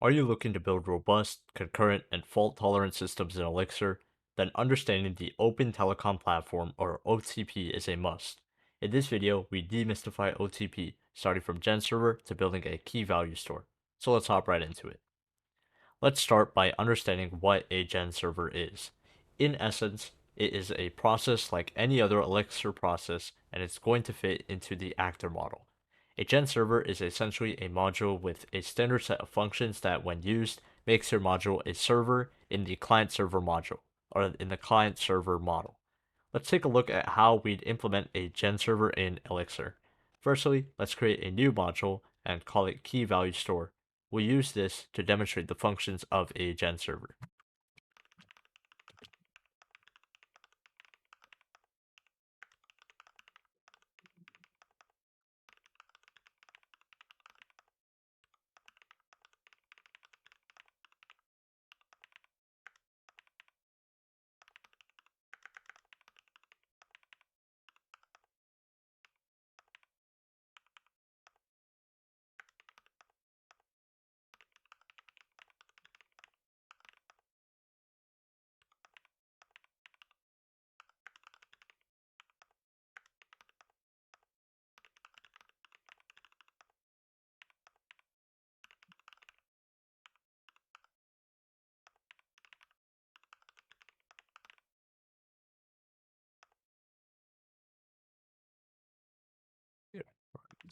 Are you looking to build robust, concurrent, and fault-tolerant systems in Elixir? Then understanding the Open Telecom Platform, or OTP, is a must. In this video, we demystify OTP, starting from GenServer to building a key value store. So let's hop right into it. Let's start by understanding what a GenServer is. In essence, it is a process like any other Elixir process, and it's going to fit into the actor model. A GenServer is essentially a module with a standard set of functions that, when used, makes your module a server in the client-server module, or in the client-server model. Let's take a look at how we'd implement a GenServer in Elixir. Firstly, let's create a new module and call it key value store. We'll use this to demonstrate the functions of a GenServer.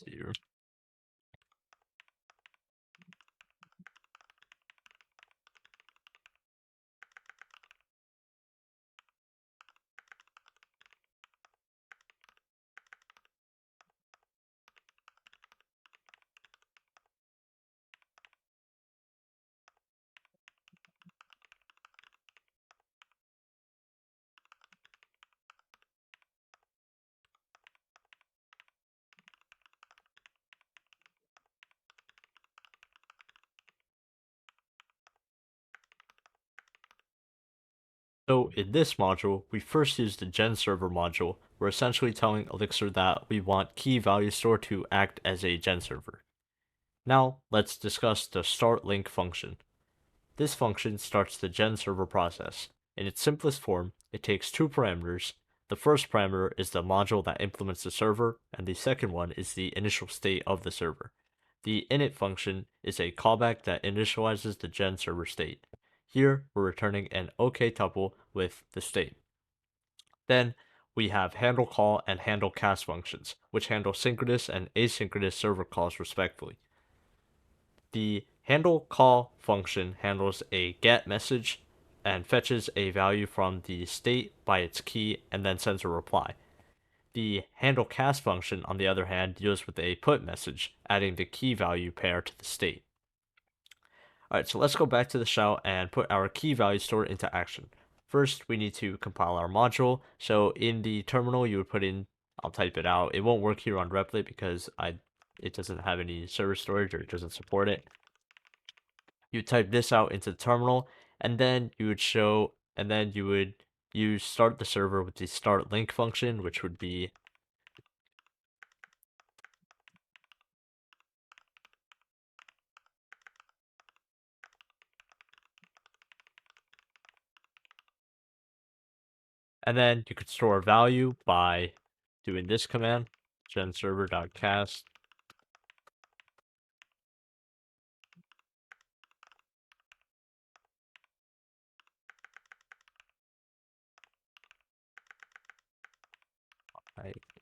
Here. So in this module, we first use the GenServer module. We're essentially telling Elixir that we want key value store to act as a GenServer. Now let's discuss the start link function. This function starts the GenServer process. In its simplest form, it takes two parameters. The first parameter is the module that implements the server, and the second one is the initial state of the server. The init function is a callback that initializes the GenServer state. Here, we're returning an OK tuple with the state. Then, we have handle call and handle cast functions, which handle synchronous and asynchronous server calls respectively. The handle call function handles a get message and fetches a value from the state by its key and then sends a reply. The handle cast function, on the other hand, deals with a put message, adding the key value pair to the state. Alright, so let's go back to the shell and put our key value store into action. First, we need to compile our module. So in the terminal, you would put in, I'll type it out. It won't work here on Replit because it doesn't have any server storage or it doesn't support it. You type this out into the terminal, and then you would use start the server with the start link function, which would be and then you could store a value by doing this command, genserver.cast.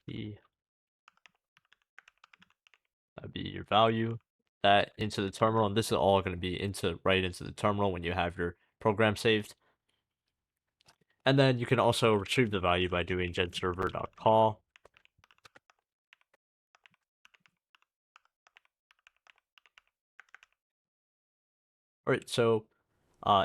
Key, that'd be your value, that into the terminal, and this is all going to be right into the terminal when you have your program saved. And then you can also retrieve the value by doing genserver.call. Alright, so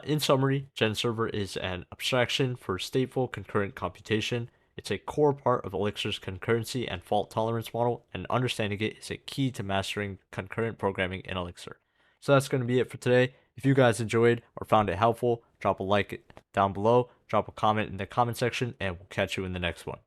in summary, GenServer is an abstraction for stateful concurrent computation. It's a core part of Elixir's concurrency and fault tolerance model, and understanding it is a key to mastering concurrent programming in Elixir. So that's going to be it for today. If you guys enjoyed or found it helpful, drop a like down below, drop a comment in the comment section, and we'll catch you in the next one.